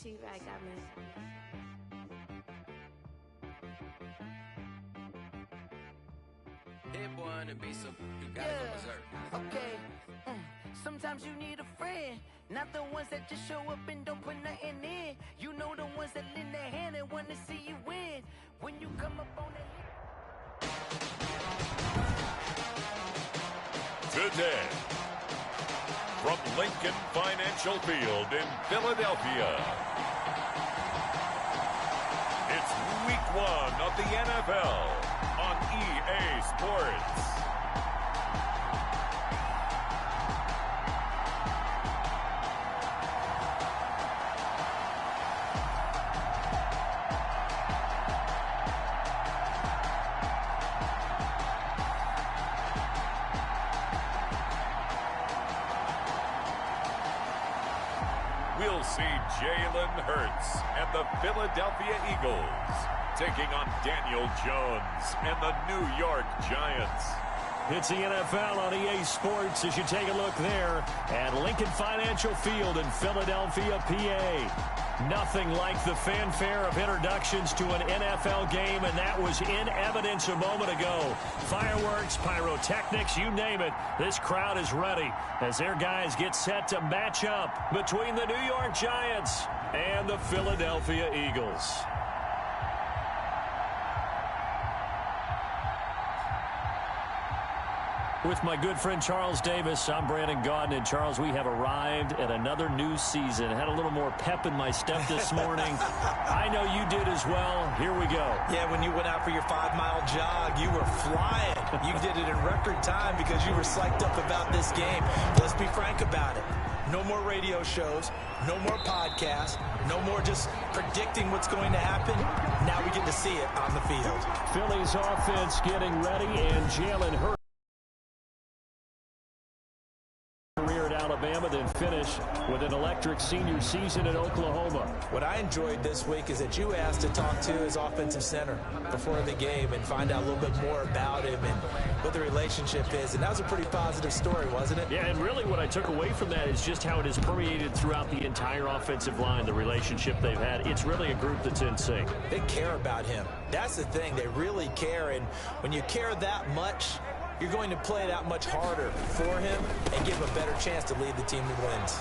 She right got me. Hit one and be some, you gotta go berserk. Okay. Sometimes you need a friend, not the ones that just show up and don't put nothing in. You know the ones that lend their hand and want to see you win. When you come up on that. Today, from Lincoln Financial Field in Philadelphia, it's Week 1 of the NFL on EA Sports. We'll see Jalen Hurts and the Philadelphia Eagles taking on Daniel Jones and the New York Giants. It's the NFL on EA Sports as you take a look there at Lincoln Financial Field in Philadelphia, PA. Nothing like the fanfare of introductions to an NFL game, and that was in evidence a moment ago. Fireworks, pyrotechnics, you name it. This crowd is ready as their guys get set to match up between the New York Giants and the Philadelphia Eagles. With my good friend Charles Davis, I'm Brandon Gaudin. And Charles, we have arrived at another new season. Had a little more pep in my step this morning. I know you did as well. Here we go. Yeah, when you went out for your 5-mile jog, you were flying. You did it in record time because you were psyched up about this game. Let's be frank about it. No more radio shows, no more podcasts, no more just predicting what's going to happen. Now we get to see it on the field. Philly's offense getting ready, and Jalen Hurts. Career at Alabama, then finish with an electric senior season in Oklahoma. What I enjoyed this week is that you asked to talk to his offensive center before the game and find out a little bit more about him and what the relationship is. And that was a pretty positive story, wasn't it? Yeah, and really what I took away from that is just how it has permeated throughout the entire offensive line, the relationship they've had. It's really a group that's in sync. They care about him. That's the thing. They really care. And when you care that much, you're going to play that much harder for him and give him a better chance to lead the team to wins.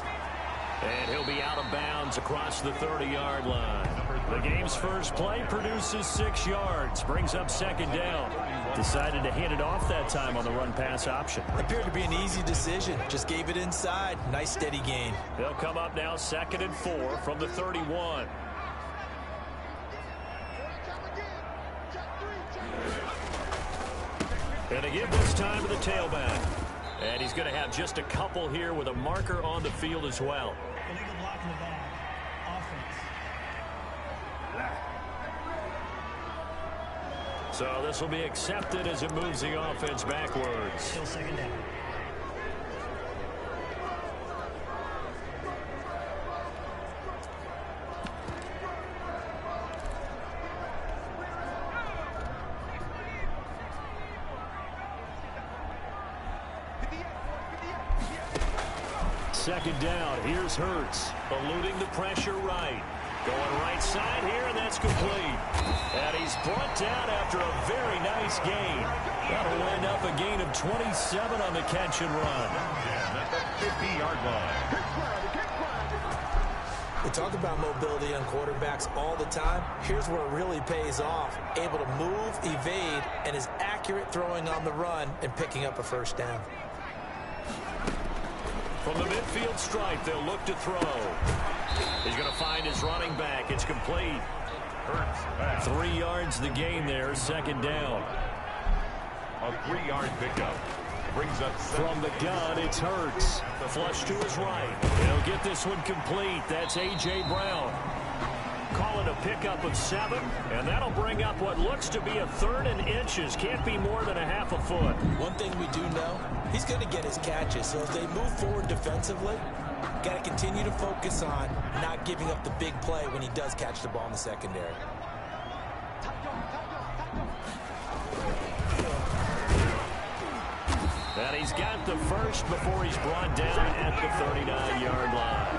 And he'll be out of bounds across the 30-yard line. The game's first play produces 6 yards, brings up second down. Decided to hand it off that time on the run-pass option. Appeared to be an easy decision. Just gave it inside. Nice steady gain. They'll come up now 2nd and 4 from the 31. And they give this time to the tailback. And he's going to have just a couple here with a marker on the field as well. Illegal block in the back. Offense. So this will be accepted as it moves the offense backwards. Still second down. Second down. Here's Hurts, eluding the pressure right. Going right side here, and that's complete. And he's brought down after a very nice gain. That'll end up a gain of 27 on the catch and run. At the 50-yard line. We talk about mobility on quarterbacks all the time. Here's where it really pays off. Able to move, evade, and is accurate throwing on the run and picking up a first down. From the midfield stripe, they'll look to throw. He's going to find his running back. It's complete. 3 yards the gain there, second down. A 3-yard pickup. Brings up from the gun, it's Hurts. Flush to his right. He'll get this one complete. That's A.J. Brown. Call it a pickup of 7, and that'll bring up what looks to be a 3rd and inches. Can't be more than a half a foot. One thing we do know, he's going to get his catches. So as they move forward defensively, got to continue to focus on not giving up the big play when he does catch the ball in the secondary. And he's got the first before he's brought down at the 39-yard line.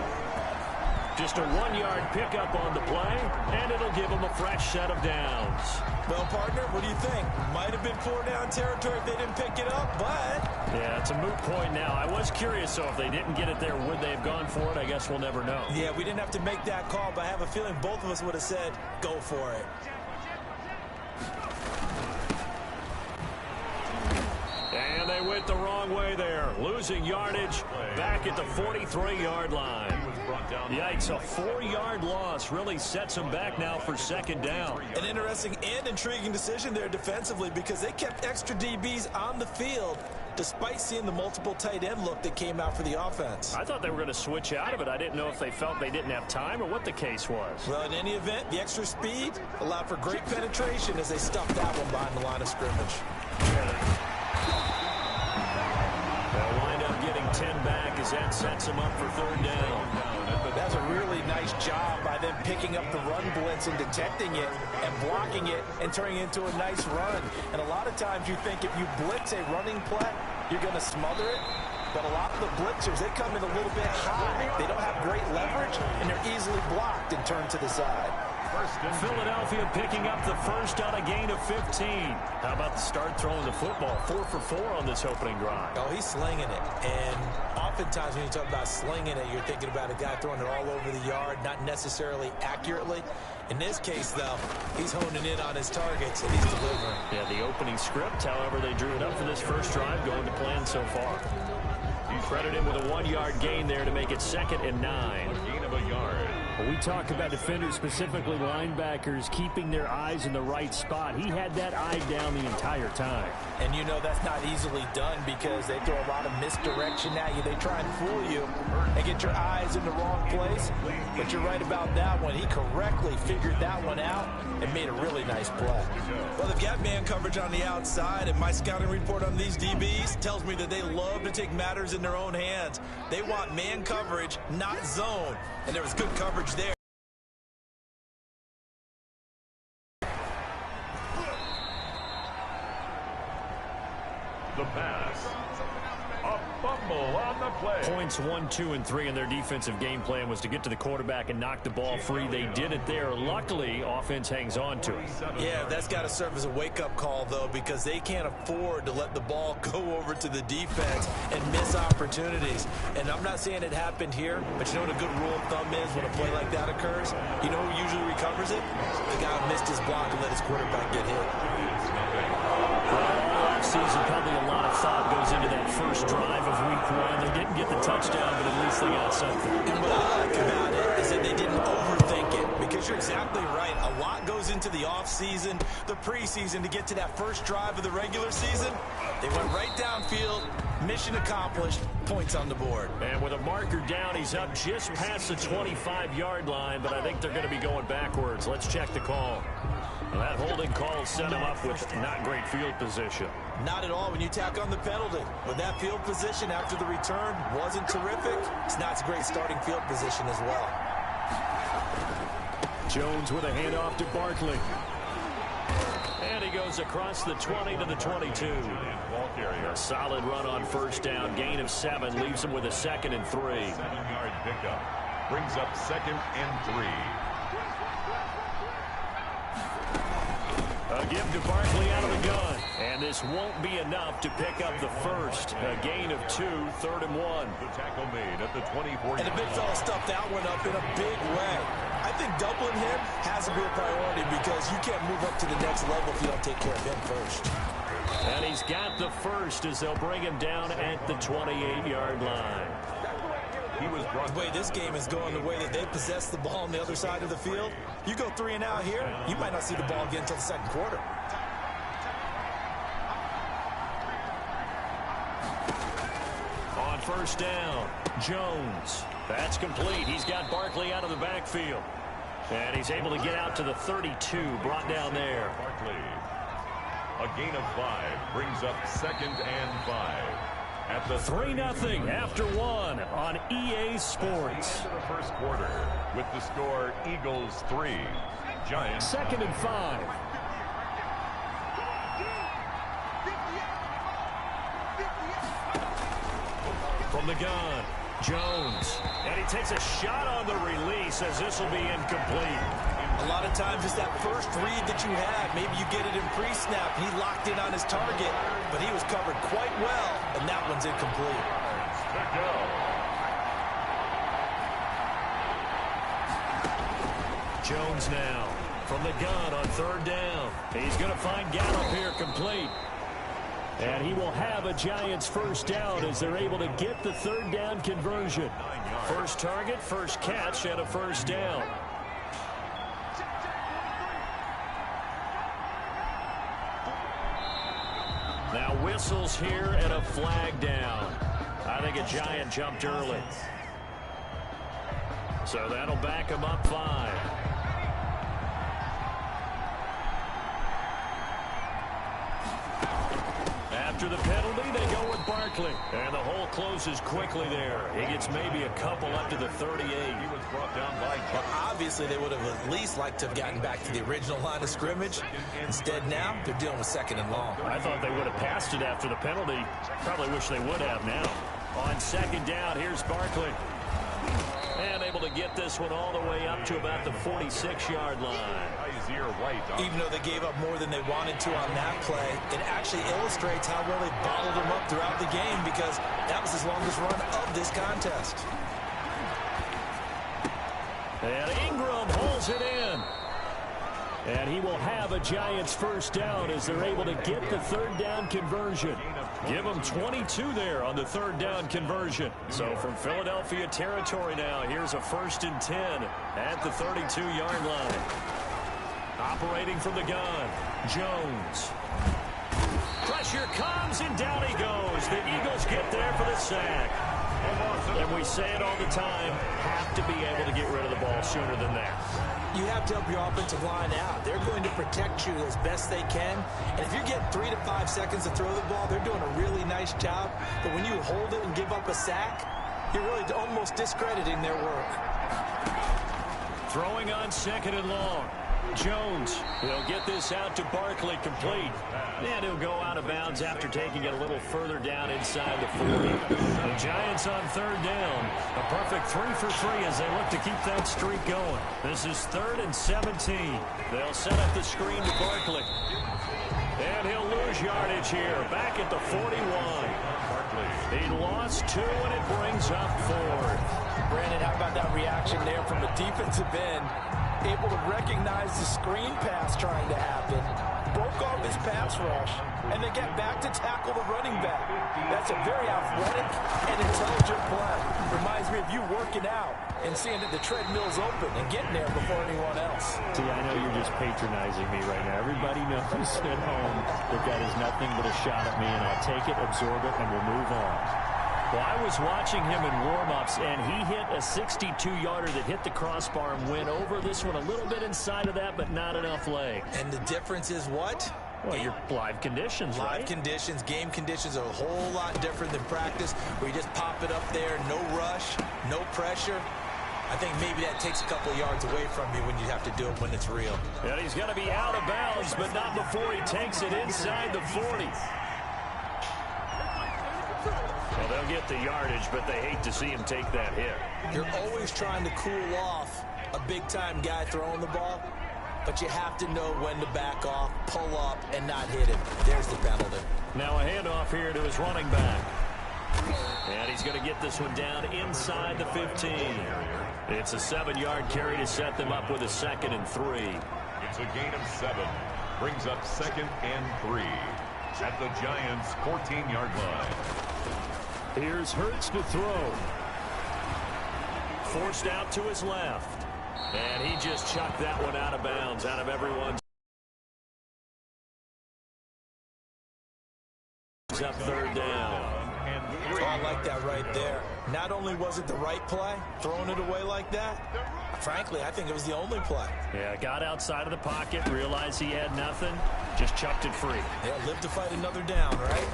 Just a 1-yard pickup on the play, and it'll give them a fresh set of downs. Well, partner, what do you think? Might have been 4-down territory if they didn't pick it up, but... Yeah, it's a moot point now. I was curious, so if they didn't get it there, would they have gone for it? I guess we'll never know. Yeah, we didn't have to make that call, but I have a feeling both of us would have said, go for it. And they went the wrong way there, losing yardage back at the 43-yard line. Yikes, a 4-yard loss really sets them back now for second down. An interesting and intriguing decision there defensively because they kept extra DBs on the field despite seeing the multiple tight end look that came out for the offense. I thought they were going to switch out of it. I didn't know if they felt they didn't have time or what the case was. Well, in any event, the extra speed allowed for great penetration as they stuffed that one behind the line of scrimmage. They'll wind up getting 10 back as that sets them up for third down. That's a really nice job by them picking up the run blitz and detecting it and blocking it and turning it into a nice run. And a lot of times you think if you blitz a running play, you're going to smother it. But a lot of the blitzers, they come in a little bit high. They don't have great leverage, and they're easily blocked and turned to the side. Philadelphia picking up the first on a gain of 15. How about the start throwing the football? 4 for 4 on this opening drive. Oh, he's slinging it. And oftentimes when you talk about slinging it, you're thinking about a guy throwing it all over the yard, not necessarily accurately. In this case, though, he's honing in on his targets, and he's delivering. Yeah, the opening script, however, they drew it up for this first drive, going to plan so far. You credit him with a 1-yard gain there to make it 2nd and 9. A gain of a yard. When we talk about defenders, specifically linebackers, keeping their eyes in the right spot. He had that eye down the entire time. And you know that's not easily done because they throw a lot of misdirection at you. They try and fool you and get your eyes in the wrong place. But you're right about that one. He correctly figured that one out and made a really nice play. Well, they've got man coverage on the outside, and my scouting report on these DBs tells me that they love to take matters in their own hands. They want man coverage, not zone. And there was good coverage there. The pass. A fumble on the play. Points 1, 2, and 3 in their defensive game plan was to get to the quarterback and knock the ball free. They did it there. Luckily, offense hangs on to it. Yeah, that's got to serve as a wake-up call, though, because they can't afford to let the ball go over to the defense and miss opportunities. And I'm not saying it happened here, but you know what a good rule of thumb is when a play like that occurs? You know who usually recovers it? The guy who missed his block and let his quarterback get hit. Season, probably a lot of thought goes into that first drive of week 1. They didn't get the touchdown, but at least they got something. And what I like about it is that they didn't overthink it, because you're exactly right. A lot goes into the offseason, the preseason to get to that first drive of the regular season. They went right downfield, mission accomplished, points on the board. And with a marker down, he's up just past the 25-yard line, but I think they're going to be going backwards. Let's check the call. Well, that holding call set him up with not great field position. Not at all when you tack on the penalty. With that field position after the return wasn't terrific, it's not a great starting field position as well. Jones with a handoff to Barkley. And he goes across the 20 to the 22. A solid run on first down. Gain of 7 leaves him with a 2nd and 3. 7-yard pickup brings up 2nd and 3. A give to Barkley out of the gun. And this won't be enough to pick up the first. A gain of 2, 3rd and 1. The tackle made at the 24. And the big fella stuffed that one up in a big way. I think doubling him has to be a priority because you can't move up to the next level if you don't take care of him first. And he's got the first as they'll bring him down at the 28-yard line. The way this game is going, the way that they possess the ball on the other side of the field, you go 3 and out here, you might not see the ball again until the second quarter. On first down, Jones. That's complete. He's got Barkley out of the backfield. And he's able to get out to the 32, brought down there. Barkley. A gain of 5 brings up 2nd and 5. At the 3-0 after 1 on EA Sports. Into the first quarter with the score Eagles 3, Giants 2nd and 5. From the gun, Jones. And he takes a shot on the release as this will be incomplete. A lot of times it's that first read that you have. Maybe you get it in pre-snap. He locked in on his target, but he was covered quite well, and that one's incomplete. Jones now from the gun on third down. He's going to find Gallup here complete. And he will have a Giants first down as they're able to get the third down conversion. First target, first catch, and a first down. Now whistles here and a flag down. I think a Giant jumped early. So that'll back him up 5. After the penalty, they go with Barkley. And the hole closes quickly there. He gets maybe a couple up to the 38. He was brought down by... Well, obviously, they would have at least liked to have gotten back to the original line of scrimmage. Instead, now, they're dealing with second and long. I thought they would have passed it after the penalty. Probably wish they would have now. On second down, here's Barkley. And able to get this one all the way up to about the 46-yard line. Even though they gave up more than they wanted to on that play, it actually illustrates how well they bottled them up throughout the game because that was his longest run of this contest. And Ingram holds it in. And he will have a Giants first down as they're able to get the third down conversion. Give them 22 there on the third down conversion. So from Philadelphia territory now, here's a 1st and 10 at the 32-yard line. Operating from the gun, Jones. Pressure comes, and down he goes. The Eagles get there for the sack. And we say it all the time, have to be able to get rid of the ball sooner than that. You have to help your offensive line out. They're going to protect you as best they can. And if you're getting 3 to 5 seconds to throw the ball, they're doing a really nice job. But when you hold it and give up a sack, you're really almost discrediting their work. Throwing on second and long. Jones will get this out to Barkley complete. And he'll go out of bounds after taking it a little further down inside the 40. The Giants on third down. A perfect 3 for 3 as they look to keep that streak going. This is 3rd and 17. They'll set up the screen to Barkley. And he'll lose yardage here. Back at the 41. He lost 2, and it brings up 4th. Brandon, how about that reaction there from the defensive end? Able to recognize the screen pass trying to happen, broke off his pass rush, and then get back to tackle the running back. That's a very athletic and intelligent play. Reminds me of you working out and seeing that the treadmill's open and getting there before anyone else. See, I know you're just patronizing me right now. Everybody knows at home that is nothing but a shot at me, and I'll take it, absorb it, and we'll move on. Well, I was watching him in warm-ups, and he hit a 62-yarder that hit the crossbar and went over. This one a little bit inside of that, but not enough leg. And the difference is what? Well, your live conditions, right? Live conditions, game conditions are a whole lot different than practice, where you just pop it up there, no rush, no pressure. I think maybe that takes a couple of yards away from you when you have to do it when it's real. And he's going to be out of bounds, but not before he takes it inside the 40. Well, they'll get the yardage, but they hate to see him take that hit. You're always trying to cool off a big-time guy throwing the ball, but you have to know when to back off, pull up, and not hit him. There's the penalty. Now a handoff here to his running back. And he's going to get this one down inside the 15. It's a 7-yard carry to set them up with a 2nd and 3. It's a gain of 7. Brings up 2nd and 3 at the Giants' 14-yard line. Here's Hurts to throw. Forced out to his left. And he just chucked that one out of bounds, out of everyone's. Up 3rd down. Oh, I like that right there. Not only was it the right play, throwing it away like that, frankly, I think it was the only play. Yeah, got outside of the pocket, realized he had nothing, just chucked it free. Yeah, live to fight another down, right?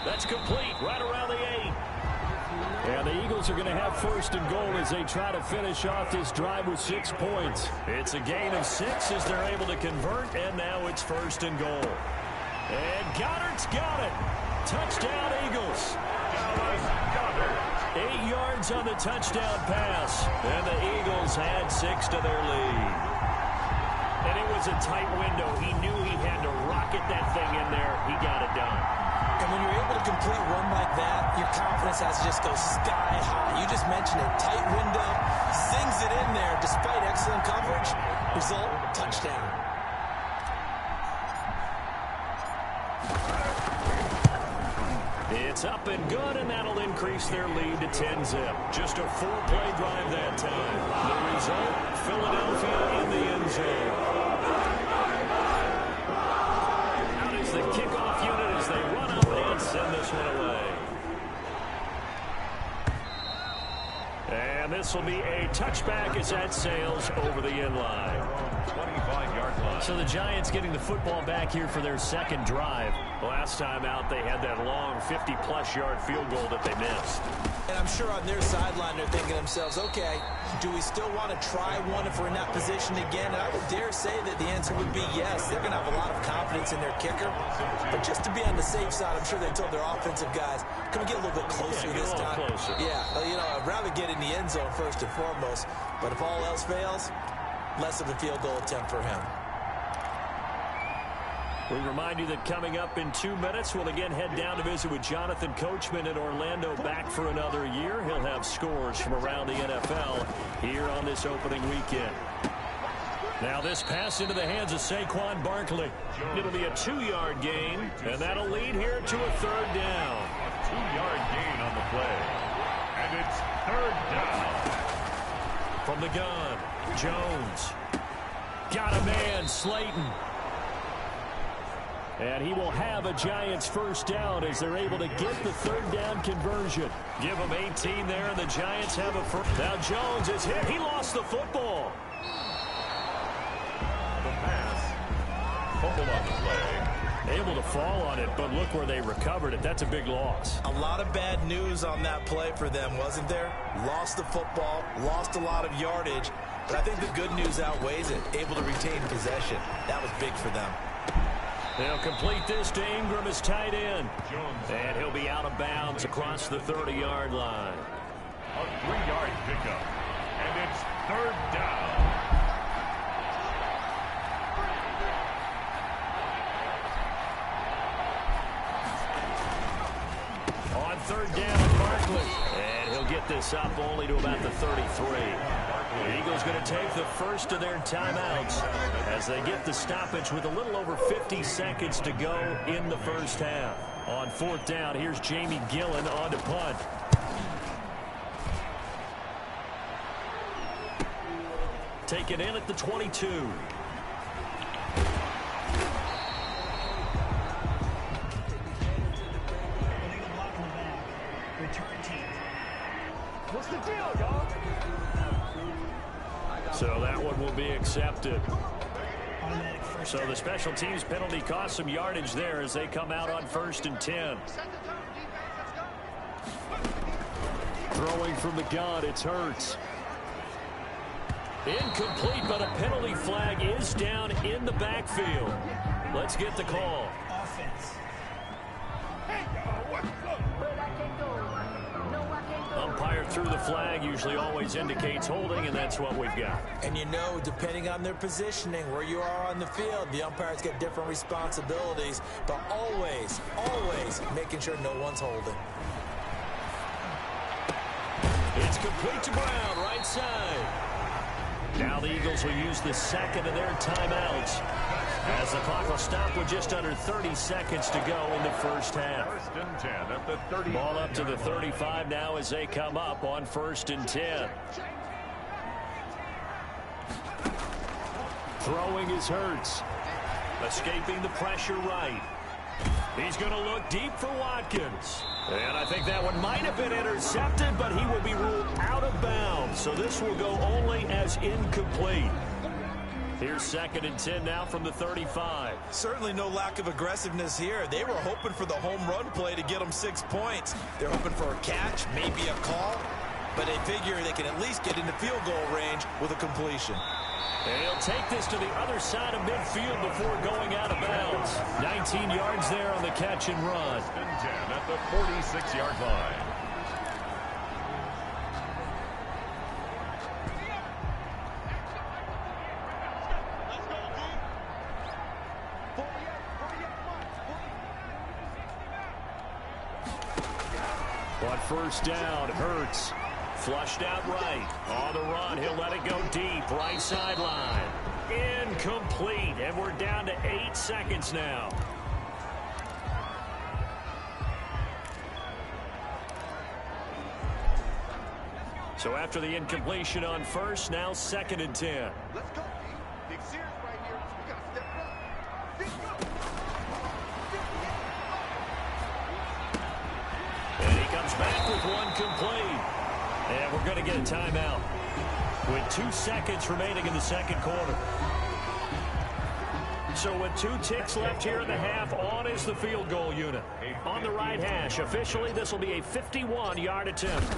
That's complete, right around the 8. And the Eagles are going to have 1st and goal as they try to finish off this drive with 6 points. It's a gain of 6 as they're able to convert, and now it's 1st and goal. And Goddard's got it. Touchdown, Eagles. Dallas Goddard. 8 yards on the touchdown pass. And the Eagles add 6 to their lead. And it was a tight window. He knew he had to rocket that thing in there. He got it done. And when you're able to complete one like that, your confidence has to just go sky high. You just mentioned it. Tight window, zings it in there despite excellent coverage. Result, touchdown. It's up and good, and that'll increase their lead to 10-zip. Just a 4-play drive that time. The result, Philadelphia in the end zone. Out is the kickoff unit as they run up and send this one away. And this will be a touchback as that sails over the end line. 25-yard line. So the Giants getting the football back here for their second drive. Last time out, they had that long 50-plus yard field goal that they missed. And I'm sure on their sideline they're thinking to themselves, okay, do we still want to try one if we're in that position again? And I would dare say that the answer would be yes. They're going to have a lot of confidence in their kicker. But just to be on the safe side, I'm sure they told their offensive guys, can we get a little bit closer this time? Closer. Yeah, you know, I'd rather get in the end zone first and foremost. But if all else fails, less of a field goal attempt for him. We remind you that coming up in 2 minutes, we'll again head down to visit with Jonathan Coachman in Orlando, back for another year. He'll have scores from around the NFL here on this opening weekend. Now this pass into the hands of Saquon Barkley. It'll be a 2-yard gain, and that'll lead here to a 3rd down. A 2-yard gain on the play. And it's 3rd down. From the gun, Jones. Got a man, Slayton. And he will have a Giants first down as they're able to get the 3rd down conversion. Give them 18 there, and the Giants have a first. Now Jones is hit. He lost the football. The pass. Fumble on the play. Able to fall on it, but look where they recovered it. That's a big loss. A lot of bad news on that play for them, wasn't there? Lost the football, lost a lot of yardage, but I think the good news outweighs it. Able to retain possession. That was big for them. They'll complete this to Ingram as tight end. And he'll be out of bounds across the 30-yard line. A 3-yard pickup. And it's 3rd down. On 3rd down, Barkley. And he'll get this up only to about the 33. The Eagles going to take the first of their timeouts as they get the stoppage with a little over 50 seconds to go in the first half. On 4th down, here's Jamie Gillen on to punt. Taken in at the 22. Return team. What's the deal, dog? So that one will be accepted. So the special teams penalty cost some yardage there as they come out on 1st and 10. Throwing from the gun, it's Hurts. Incomplete, but a penalty flag is down in the backfield. Let's get the call. Offense. Umpire threw the flag, usually always indicates holding, and that's what we've got. And you know, depending on their positioning, where you are on the field, the umpires get different responsibilities, but always, always making sure no one's holding. It's complete to Brown, right side. Now the Eagles will use the second of their timeouts as the clock will stop with just under 30 seconds to go in the first half. 1st and 10 at the 30. Ball up to the 35 now as they come up on 1st and 10. Throwing is Hurts. Escaping the pressure right. He's going to look deep for Watkins. And I think that one might have been intercepted, but he will be ruled out of bounds. So this will go only as incomplete. Here's 2nd and 10 now from the 35. Certainly no lack of aggressiveness here. They were hoping for the home run play to get them 6 points. They're hoping for a catch, maybe a call, but they figure they can at least get into field goal range with a completion. And he'll take this to the other side of midfield before going out of bounds. 19 yards there on the catch and run. 1st and 10 at the 46-yard line. On first down, Hurts. Flushed out right. On the run, he'll let it go deep. Right sideline. Incomplete. And we're down to 8 seconds now. So after the incompletion on first, now 2nd and 10. Let's go, Big serious right here. We got to step it up. Big go. And he comes back with one complete. And we're going to get a timeout with 2 seconds remaining in the second quarter. So with 2 ticks left here in the half, on is the field goal unit. On the right hash, officially this will be a 51-yard attempt.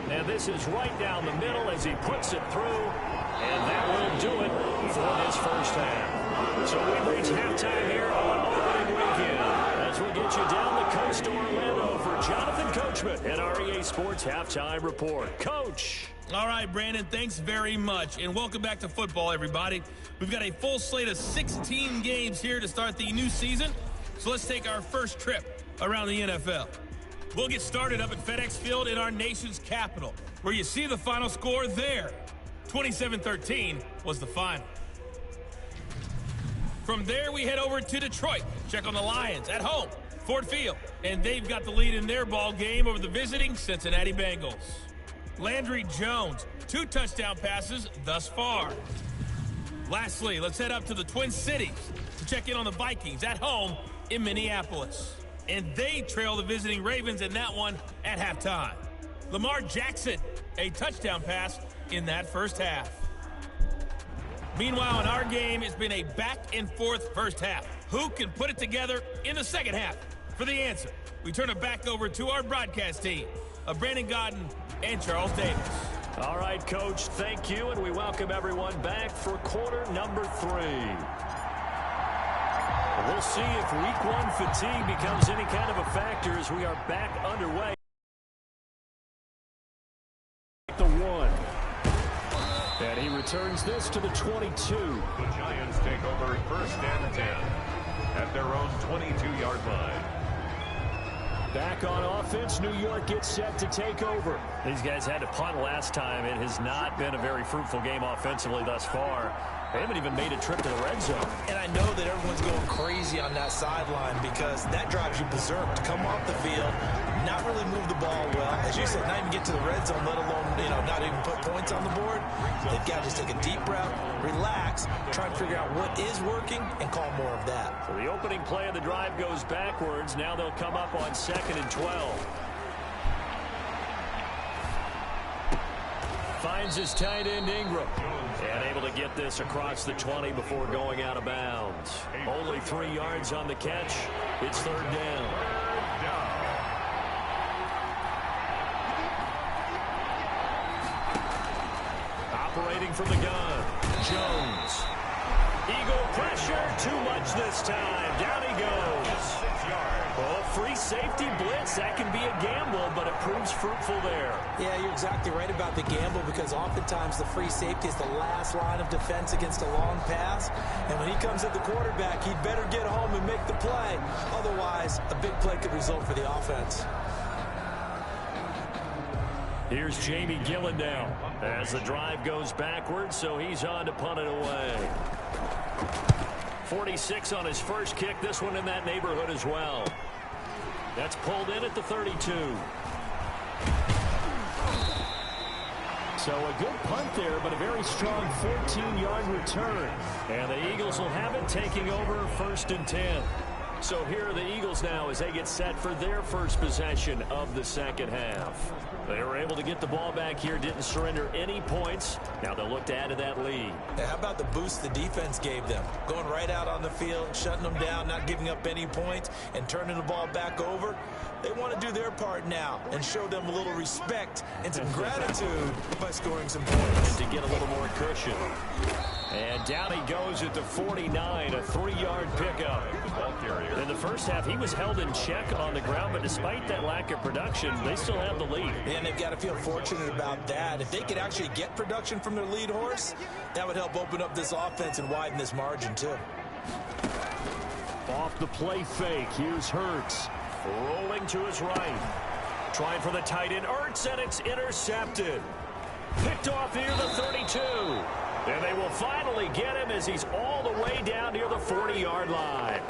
And this is right down the middle as he puts it through. And that will do it for this first half. So we've reached halftime here on opening weekend. As we get you down the coast to Orlando for Jonathan Coachman and our EA Sports Halftime Report. Coach. All right, Brandon, thanks very much. And welcome back to football, everybody. We've got a full slate of 16 games here to start the new season. So let's take our first trip around the NFL. We'll get started up at FedEx Field in our nation's capital, where you see the final score there. 27-13 was the final. From there, we head over to Detroit. Check on the Lions at home, Ford Field. And they've got the lead in their ball game over the visiting Cincinnati Bengals. Landry Jones, 2 touchdown passes thus far. Lastly, let's head up to the Twin Cities to check in on the Vikings at home in Minneapolis. And they trail the visiting Ravens in that one at halftime. Lamar Jackson, a touchdown pass in that first half. Meanwhile, in our game, it's been a back-and-forth first half. Who can put it together in the second half? For the answer, we turn it back over to our broadcast team of Brandon Godden and Charles Davis. All right, Coach, thank you, and we welcome everyone back for quarter number 3. We'll see if week 1 fatigue becomes any kind of a factor as we are back underway. The 1. And he returns this to the 22. The Giants take over 1st and 10 at their own 22-yard line. Back on offense, New York gets set to take over. These guys had to punt last time. It has not been a very fruitful game offensively thus far. They haven't even made a trip to the red zone. And I know that everyone's going crazy on that sideline because that drives you berserk to come off the field, not really move the ball well. As you said, not even get to the red zone, let alone, not even put points on the board. They've got to just take a deep breath, relax, try and figure out what is working, and call more of that. So the opening play of the drive goes backwards. Now they'll come up on 2nd and 12. Finds his tight end Ingram. And able to get this across the 20 before going out of bounds. Only 3 yards on the catch. It's 3rd down. Operating from the gun, Jones. Eagle pressure, too much this time. Down he goes. 6 yards. Oh, free safety blitz. That can be a gamble, but it proves fruitful there. Yeah, you're exactly right about the gamble because oftentimes the free safety is the last line of defense against a long pass. And when he comes at the quarterback, he'd better get home and make the play. Otherwise, a big play could result for the offense. Here's Jamie Gillen now as the drive goes backwards, so he's on to punt it away. 46 on his first kick, this one in that neighborhood as well. That's pulled in at the 32. So a good punt there, but a very strong 14-yard return. And the Eagles will have it taking over 1st and 10. So here are the Eagles now as they get set for their first possession of the second half. They were able to get the ball back here, didn't surrender any points. Now they'll look to add to that lead. Yeah, how about the boost the defense gave them? Going right out on the field, shutting them down, not giving up any points, and turning the ball back over. They want to do their part now and show them a little respect and some gratitude by scoring some points. To get a little more cushion. And down he goes at the 49, a 3-yard pickup. In the first half, he was held in check on the ground, but despite that lack of production, they still have the lead. And they've got to feel fortunate about that. If they could actually get production from their lead horse, that would help open up this offense and widen this margin, too. Off the play fake. Here's Hurts. Rolling to his right. Trying for the tight end. Hurts, and it's intercepted. Picked off near the 32. And they will finally get him as he's all the way down near the 40-yard line.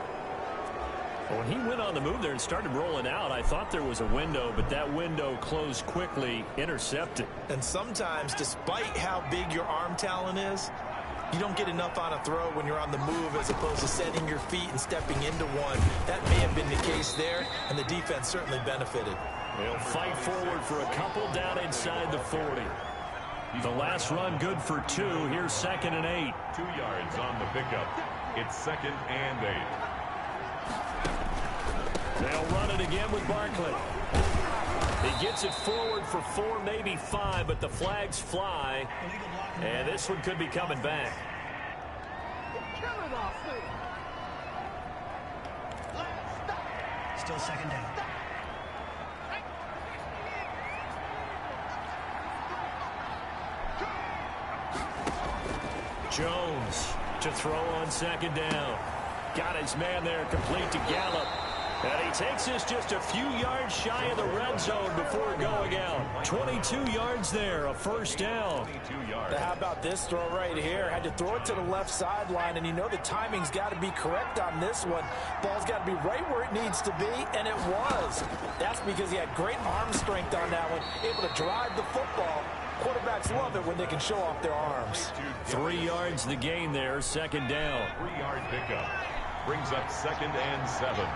When he went on the move there and started rolling out, I thought there was a window, but that window closed quickly, intercepted. And sometimes, despite how big your arm talent is, you don't get enough on a throw when you're on the move as opposed to setting your feet and stepping into one. That may have been the case there, and the defense certainly benefited. They'll fight forward for a couple down inside the 40. The last run good for 2. Here's 2nd and 8. 2 yards on the pickup. It's 2nd and 8. They'll run it again with Barkley. He gets it forward for 4, maybe 5, but the flags fly. And this one could be coming back. Still 2nd down. Jones to throw on 2nd down. Got his man there, complete to Gallup. And he takes this just a few yards shy of the red zone before going out. 22 yards there, a 1st down. 22 yards. Now, how about this throw right here? Had to throw it to the left sideline, and you know the timing's got to be correct on this one. Ball's got to be right where it needs to be, and it was. That's because he had great arm strength on that one, able to drive the football. Quarterbacks love it when they can show off their arms. 3 yards the gain there, 2nd down. 3-yard pickup. Brings up 2nd and 7.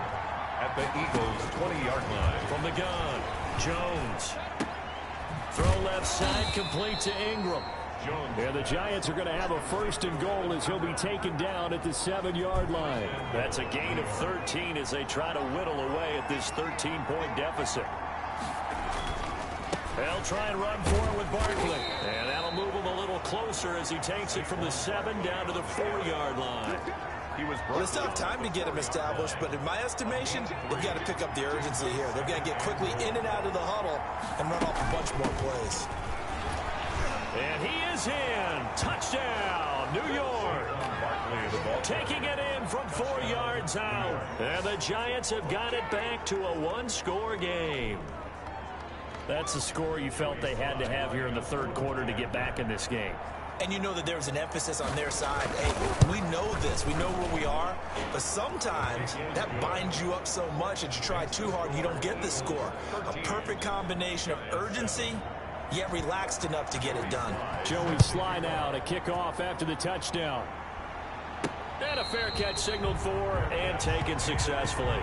At the Eagles' 20-yard line. From the gun, Jones. Throw left side, complete to Ingram. Jones. And the Giants are going to have a 1st and goal as he'll be taken down at the 7-yard line. That's a gain of 13 as they try to whittle away at this 13-point deficit. They'll try and run for it with Barkley. And that'll move him a little closer as he takes it from the 7 down to the 4-yard line. Well, it's tough time to get him established, but in my estimation, they've got to pick up the urgency here. They've got to get quickly in and out of the huddle and run off a bunch more plays. And he is in. Touchdown, New York. Taking it in from 4 yards out. And the Giants have got it back to a 1-score game. That's the score you felt they had to have here in the 3rd quarter to get back in this game. And you know that there's an emphasis on their side. Hey, we know this. We know where we are. But sometimes that binds you up so much that you try too hard and you don't get the score. A perfect combination of urgency, yet relaxed enough to get it done. Joey slide out, a kickoff after the touchdown. And a fair catch signaled for and taken successfully.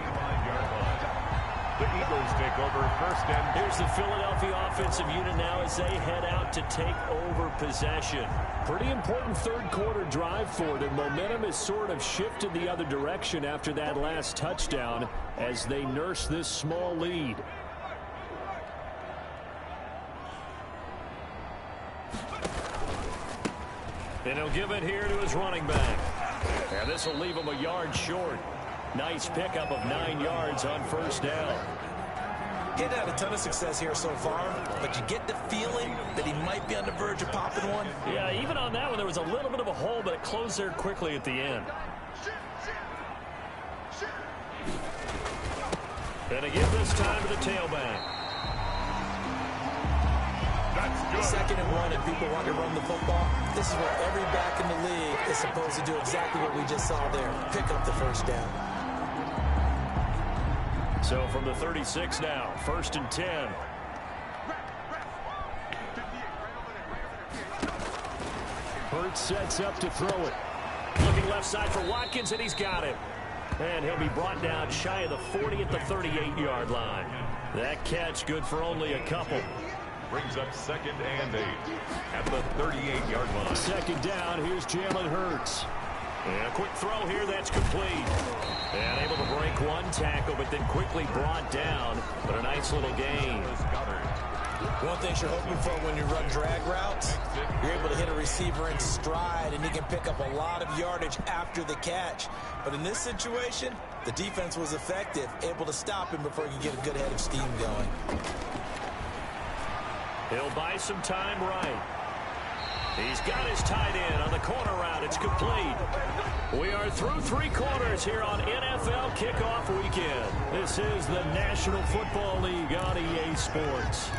The Eagles take over 1st and... Here's the Philadelphia offensive unit now as they head out to take over possession. Pretty important 3rd quarter drive for them. Momentum has sort of shifted the other direction after that last touchdown as they nurse this small lead. And he'll give it here to his running back. And this will leave him a yard short. Nice pickup of 9 yards on 1st down. He had a ton of success here so far, but you get the feeling that he might be on the verge of popping one. Yeah, even on that one, there was a little bit of a hole, but it closed there quickly at the end. And again this time to the tailback. That's good. 2nd and 1, and people want to run the football. This is where every back in the league is supposed to do exactly what we just saw there. Pick up the 1st down. So from the 36 now, 1st and 10. Hurts sets up to throw it. Looking left side for Watkins, and he's got it. And he'll be brought down shy of the 40 at the 38-yard line. That catch good for only a couple. Brings up 2nd and 8 at the 38-yard line. 2nd down, here's Jalen Hurts. And a quick throw here, that's complete. And able to break one tackle, but then quickly brought down. But a nice little gain. One thing you're hoping for when you run drag routes, you're able to hit a receiver in stride, and he can pick up a lot of yardage after the catch. But in this situation, the defense was effective, able to stop him before he could get a good head of steam going. He'll buy some time right. He's got his tight end on the corner route. It's complete. We are through 3 quarters here on NFL Kickoff Weekend. This is the National Football League on EA Sports.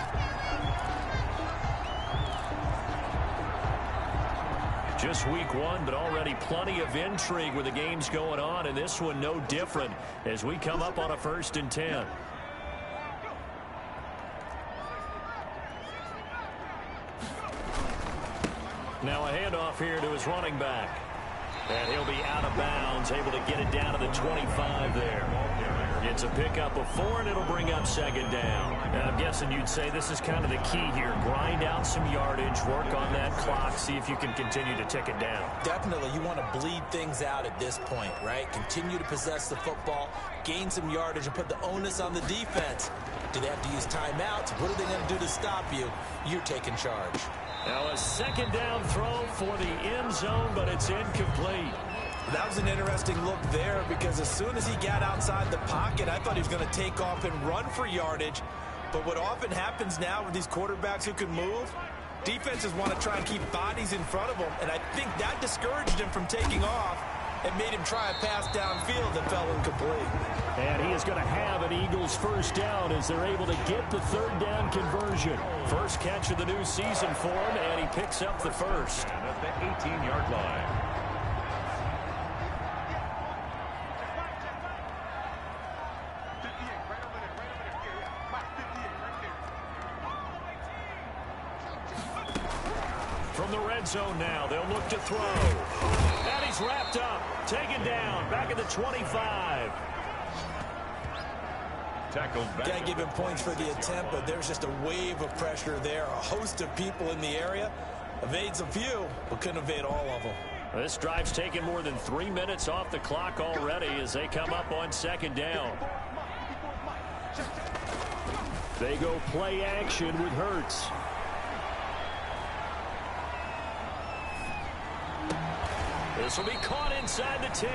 Just week 1, but already plenty of intrigue with the games going on, and this one no different as we come up on a 1st and 10. Now a handoff here to his running back. And he'll be out of bounds, able to get it down to the 25 there. It's a pickup of 4, and it'll bring up 2nd down. Now, I'm guessing you'd say this is kind of the key here. Grind out some yardage, work on that clock, see if you can continue to tick it down. Definitely. You want to bleed things out at this point, right? Continue to possess the football, gain some yardage, and put the onus on the defense. Do they have to use timeouts? What are they going to do to stop you? You're taking charge. Now a 2nd down throw for the end zone, but it's incomplete. That was an interesting look there because as soon as he got outside the pocket, I thought he was going to take off and run for yardage. But what often happens now with these quarterbacks who can move, defenses want to try and keep bodies in front of them, and I think that discouraged him from taking off and made him try a pass downfield that fell incomplete. And he is going to have an Eagles 1st down as they're able to get the 3rd down conversion. First catch of the new season for him, and he picks up the 1st. And at the 18-yard line. From the red zone now, they'll look to throw. And he's wrapped up, taken down, back at the 25. Tackled back. Got to give him points for the attempt, but there's just a wave of pressure there. A host of people in the area. Evades a few, but couldn't evade all of them. This drive's taken more than 3 minutes off the clock already as they come up on 2nd down. They go play action with Hurts. This will be caught inside the 10.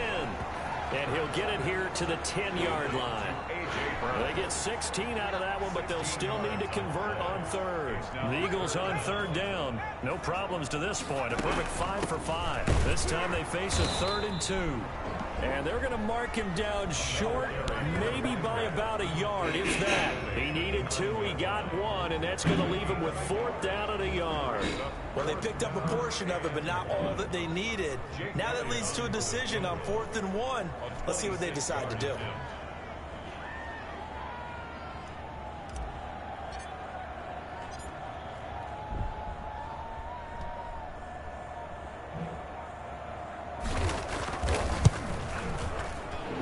And he'll get it here to the 10-yard line. They get 16 out of that one, but they'll still need to convert on 3rd. The Eagles on 3rd down. No problems to this point. A perfect 5 for 5. This time they face a 3rd and 2. And they're going to mark him down short, maybe by about a yard, if that. He needed 2, he got 1, and that's going to leave him with 4th down at a yard. Well, they picked up a portion of it, but not all that they needed. Now that leads to a decision on 4th and 1. Let's see what they decide to do.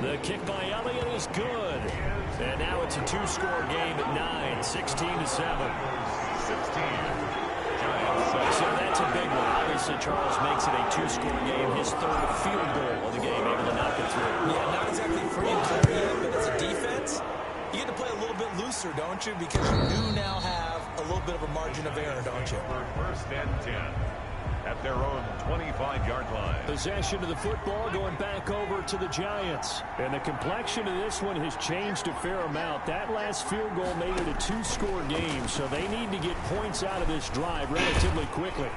The kick by Elliott is good. And now it's a 2-score game at 9, 16-7. 16. So that's a big one. Obviously, Charles makes it a 2-score game. His 3rd field goal of the game, able to knock it through. Yeah, not exactly free and clear yet, but as a defense, you get to play a little bit looser, don't you? Because you do now have a little bit of a margin of error, don't you? 1st and 10. At their own 25-yard line. Possession of the football going back over to the Giants. And the complexion of this one has changed a fair amount. That last field goal made it a 2-score game, so they need to get points out of this drive relatively quickly.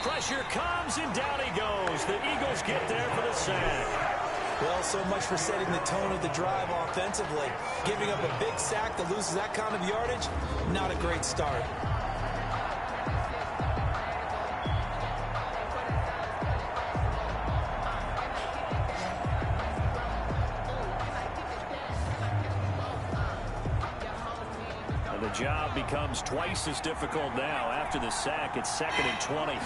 Pressure comes, and down he goes. The Eagles get there for the sack. Well, so much for setting the tone of the drive offensively. Giving up a big sack that loses that kind of yardage, not a great start. The job becomes twice as difficult now. After the sack, it's 2nd and 20.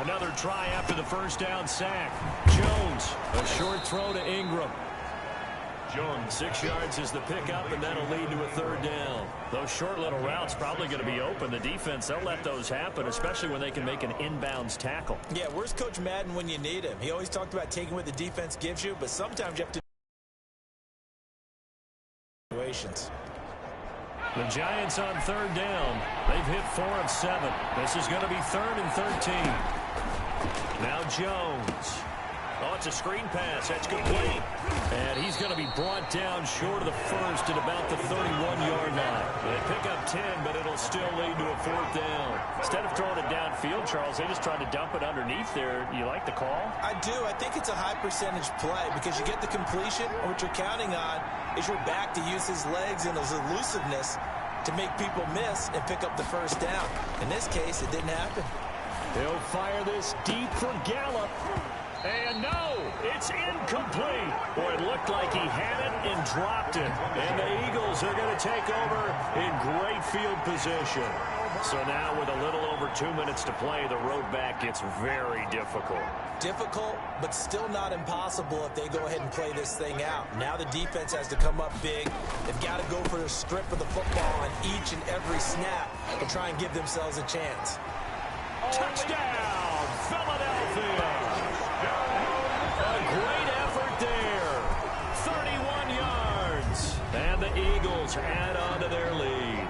Another try after the 1st down sack. Jones, a short throw to Ingram. Jones, 6 yards is the pickup, and that'll lead to a 3rd down. Those short little routes probably going to be open. The defense, they'll let those happen, especially when they can make an inbounds tackle. Yeah, where's Coach Madden when you need him? He always talked about taking what the defense gives you, but sometimes you have to situations. The Giants on 3rd down. They've hit 4 of 7. This is going to be 3rd and 13. Now Jones. Oh, it's a screen pass. That's complete. And he's going to be brought down short of the first at about the 31-yard line. They pick up 10, but it'll still lead to a 4th down. Instead of throwing it downfield, Charles, they just tried to dump it underneath there. You like the call? I do. I think it's a high percentage play because you get the completion, and what you're counting on is your back to use his legs and his elusiveness to make people miss and pick up the first down. In this case, it didn't happen. He'll fire this deep for Gallup. And no, it's incomplete. Boy, it looked like he had it and dropped it. And the Eagles are going to take over in great field position. So now with a little over 2 minutes to play, the road back gets very difficult. Difficult, but still not impossible if they go ahead and play this thing out. Now the defense has to come up big. They've got to go for a strip of the football on each and every snap to try and give themselves a chance. Touchdown, Philadelphia. A great effort there. 31 yards. And the Eagles add on to their lead.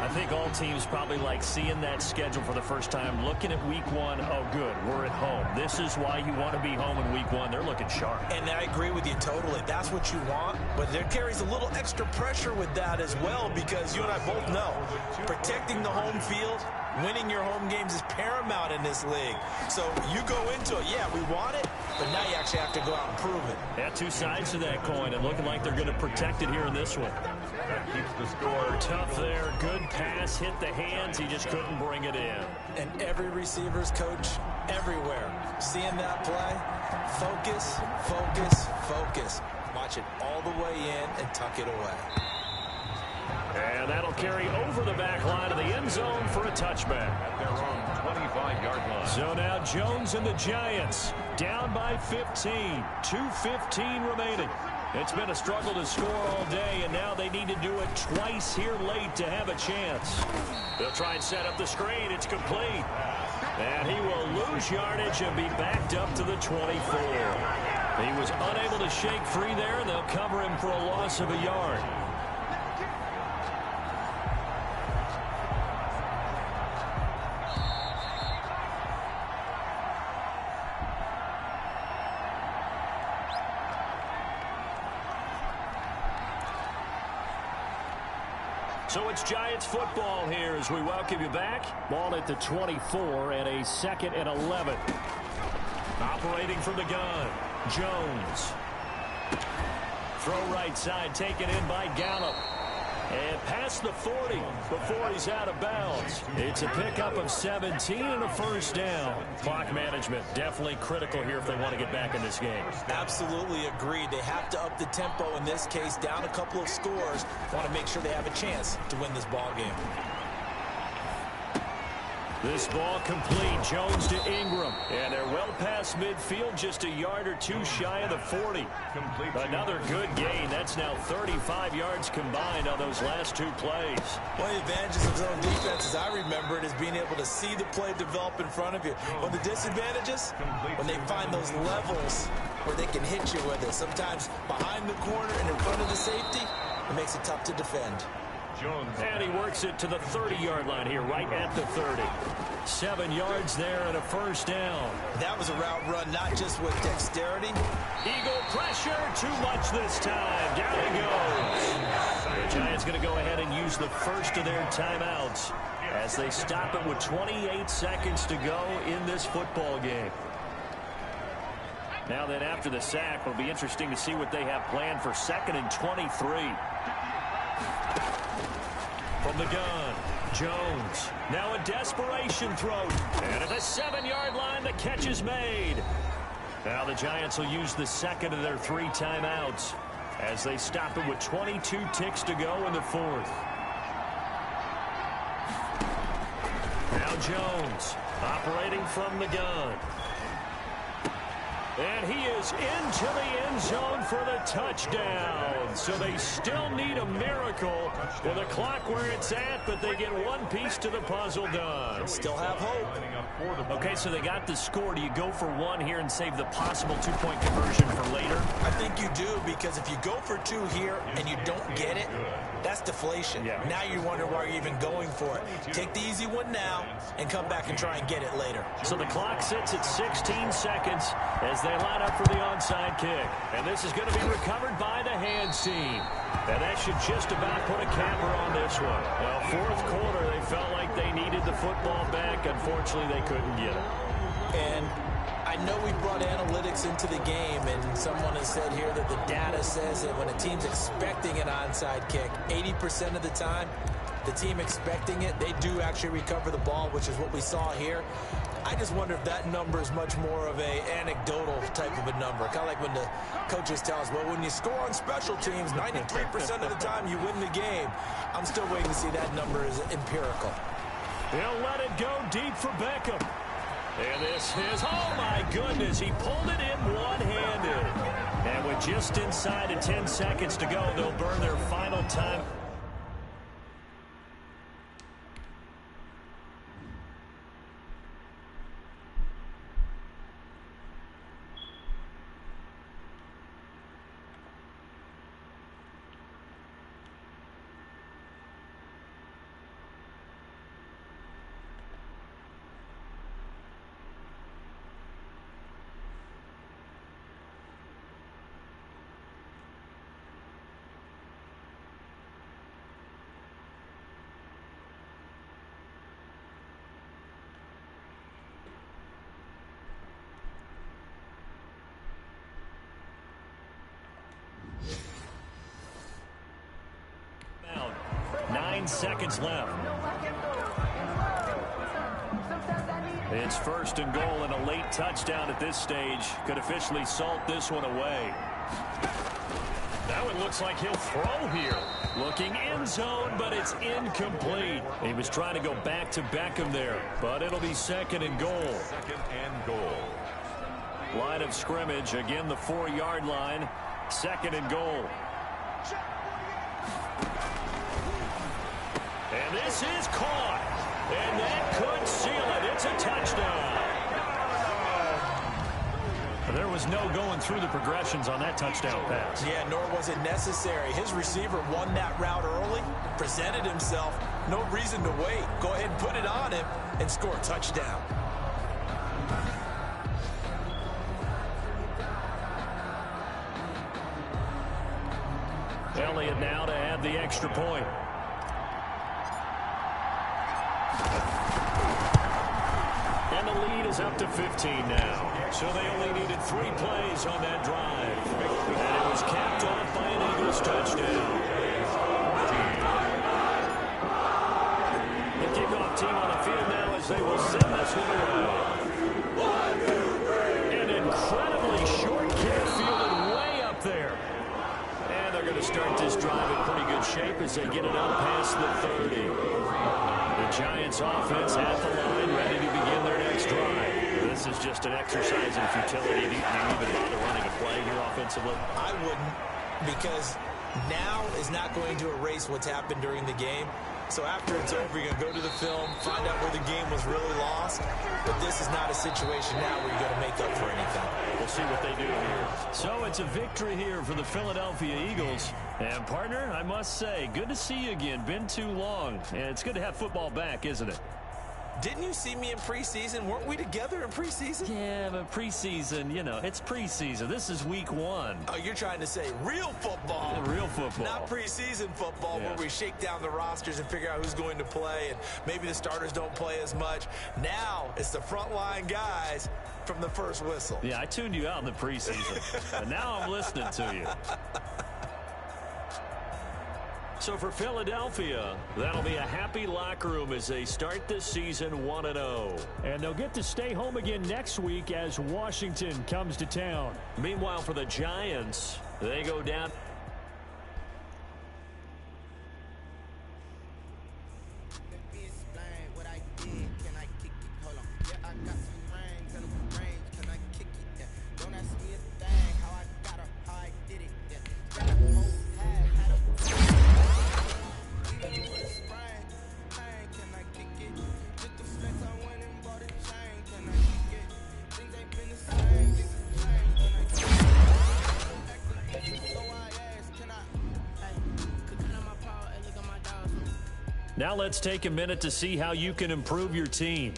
I think all teams probably like seeing that schedule for the first time, looking at week 1. Oh, good, we're at home. This is why you want to be home in week 1. They're looking sharp. And I agree with you totally. That's what you want, but there carries a little extra pressure with that as well because you and I both know protecting the home field, winning your home games is paramount in this league. So you go into it, yeah, we want it, but now you actually have to go out and prove it. Yeah, 2 sides to that coin, and looking like they're going to protect it here in this one. That keeps the score. Tough there. Good pass. Hit the hands. He just couldn't bring it in. And every receiver's coach everywhere seeing that play, focus, focus, focus. Watch it all the way in and tuck it away. And that'll carry over the back line of the end zone for a touchback. At their own 25-yard line. So now Jones and the Giants down by 15. 2:15 remaining. It's been a struggle to score all day, and now they need to do it twice here late to have a chance. They'll try and set up the screen. It's complete. And he will lose yardage and be backed up to the 24. He was unable to shake free there, and they'll cover him for a loss of a yard. So it's Giants football here as we welcome you back. Ball at the 24 and a 2nd and 11. Operating from the gun, Jones. Throw right side, taken in by Gallup. And past the 40 before he's out of bounds. It's a pickup of 17 and a first down. Clock management definitely critical here if they want to get back in this game. Absolutely agreed. They have to up the tempo in this case, down a couple of scores. Want to make sure they have a chance to win this ball game. This ball complete. Jones to Ingram. And they're well past midfield, just a yard or 2 shy of the 40. Another good gain. That's now 35 yards combined on those last 2 plays. One of the advantages of zone defense, as I remember it, is being able to see the play develop in front of you. One of the disadvantages, when they find those levels where they can hit you with it. Sometimes behind the corner and in front of the safety, it makes it tough to defend. And he works it to the 30-yard line here, right at the 30. 7 yards there and a first down. That was a route run, not just with dexterity. Eagle pressure, too much this time. Down he goes. The Giants going to go ahead and use the first of their timeouts as they stop it with 28 seconds to go in this football game. Now then, after the sack, it'll be interesting to see what they have planned for 2nd and 23. From the gun, Jones. Now a desperation throw. And at the 7-yard line, the catch is made. Now the Giants will use the 2nd of their 3 timeouts as they stop it with 22 ticks to go in the 4th. Now Jones operating from the gun. And he is into the end zone for the touchdown. So they still need a miracle with the clock where it's at, but they get one piece to the puzzle done. Still have hope. Okay, so they got the score. Do you go for 1 here and save the possible 2-point conversion for later? I think you do, because if you go for 2 here and you don't get it, that's deflation. Yeah. Now you wonder why you're even going for it. Take the easy one now and come back and try and get it later. So the clock sits at 16 seconds as they line up for the onside kick. And this is going to be recovered by the hands team. And that should just about put a capper on this one. Well, fourth quarter, they felt like they needed the football back. Unfortunately, they couldn't get it. And I know we brought analytics into the game, and someone has said here that the data says that when a team's expecting an onside kick, 80% of the time, the team expecting it, they do actually recover the ball, which is what we saw here. I just wonder if that number is much more of a anecdotal type of a number. Kind of like when the coaches tell us, well, when you score on special teams, 93% of the time you win the game. I'm still waiting to see that number is empirical. He'll let it go deep for Beckham. And this is, oh my goodness, he pulled it in one-handed. And with just inside of 10 seconds to go, they'll burn their final time. Down. 9 seconds left. It's first and goal, and a late touchdown at this stage could officially salt this one away. That one looks like he'll throw here. Looking end zone, but it's incomplete. He was trying to go back to Beckham there, but it'll be second and goal. Second and goal. Line of scrimmage, again the 4-yard line. Second and goal. And this is caught. And that could seal it. It's a touchdown. There was no going through the progressions on that touchdown pass. Yeah, nor was it necessary. His receiver won that route early, presented himself. No reason to wait. Go ahead and put it on him and score a touchdown. Elliott now to add the extra point. And the lead is up to 15 now. So they only needed 3 plays on that drive. And it was capped off by an Eagles touchdown. The kickoff team on the field now as they will send this one away. An incredibly short kick fielded way up there. And they're going to start this drive in pretty good shape as they get it out past the 30. The Giants offense at the line, ready to begin their next drive. This is just an exercise in futility. Do you even bother running a play here offensively? I wouldn't, because now is not going to erase what's happened during the game. So after it's over, you're going to go to the film, find out where the game was really lost. But this is not a situation now where you're going to make up for anything. We'll see what they do here. So it's a victory here for the Philadelphia Eagles. And, partner, I must say, good to see you again. Been too long. And it's good to have football back, isn't it? Didn't you see me in preseason? Weren't we together in preseason? Yeah, but preseason, you know, it's preseason. This is week 1. Oh, you're trying to say real football. Real football. Not preseason football where we shake down the rosters and figure out who's going to play, and maybe the starters don't play as much. Now it's the frontline guys from the first whistle. Yeah, I tuned you out in the preseason, and now I'm listening to you. So for Philadelphia, that'll be a happy locker room as they start this season 1-0. And they'll get to stay home again next week as Washington comes to town. Meanwhile, for the Giants, they go down. Now let's take a minute to see how you can improve your team.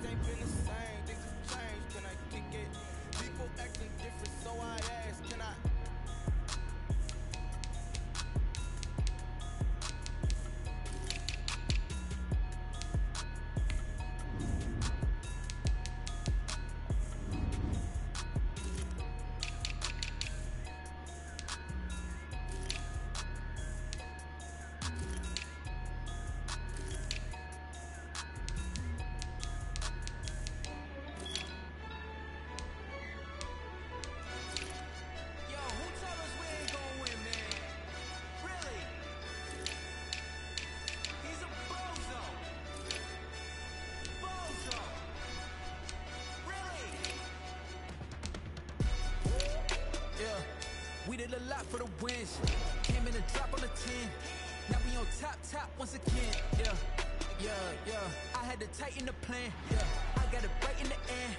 ain't been the same, things have changed, can I kick it? People acting different, so I ask, can I? We did a lot for the wins. Came in a drop on the 10. Now we on top once again. Yeah. I had to tighten the plan. Yeah, I got it right in the end.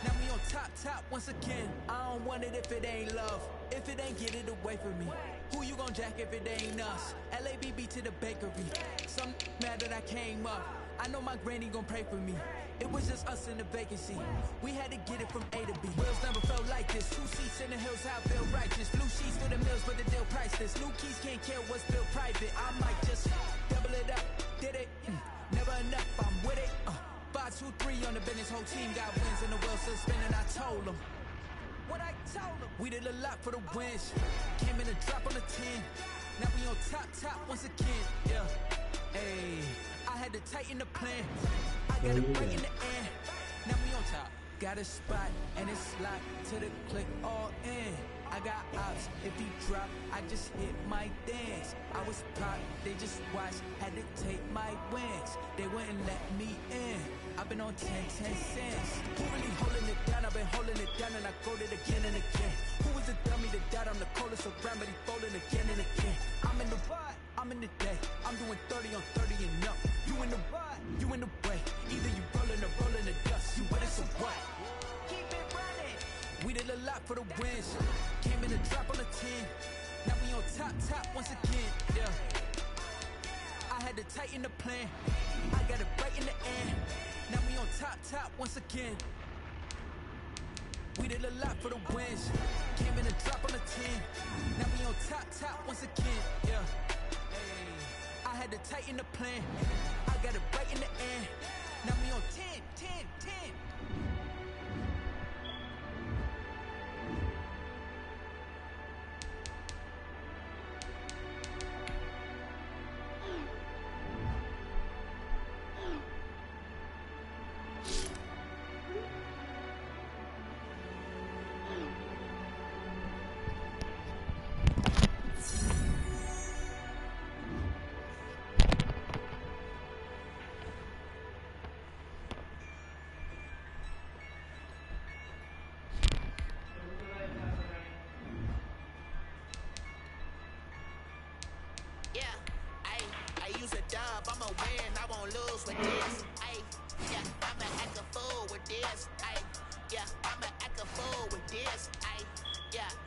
Now we on top once again. I don't want it if it ain't love. If it ain't, get it away from me. Who you gon' jack if it ain't us? LABB to the bakery. Some mad that I came up. I know my granny gon' pray for me. It was just us in the vacancy. We had to get it from A to B. Wheels never felt like this. 2 seats in the hills, how I feel righteous. Blue sheets for the mills, but the deal priceless. New keys can't care what's built private. I might just double it up. Did it? Never enough, I'm with it. 5, 2, 3 on the business. Whole team got wins and the wheels still spinning. I told them what I told them. We did a lot for the wins. Came in a drop on the 10. Now we on top once again. Yeah. Hey, I had to tighten the plan. I got it right in the end. Now we on top. Got a spot and it's locked to the click all in. I got ops. If he drop, I just hit my dance. I was pop, they just watched. Had to take my wins. They wouldn't let me in. I've been on 10 cents. Who really holding it down? I've been holding it down and I quote it again and again. Who was the dummy that died? I'm the coldest around, but he folding again and again. I'm in the ride, I'm in the day. I'm doing 30 on 30 and up. You in the ride, you in the way. Either you rolling or rolling the dust. You with us or what? Keep it running. We did a lot for the wins. Came in a drop on the 10. Now we on top once again. Yeah. I had to tighten the plan. I got it right in the end. Now we on top once again. We did a lot for the wins. Came in a drop on the 10. Now we on top once again. Yeah. Hey, I had to tighten the plan. I got it right in the end. Now we on 10. I'ma win, I won't lose with this. Ay, yeah, I'ma act a fool with this. Ay, yeah, I'ma act a fool with this. Ay, yeah.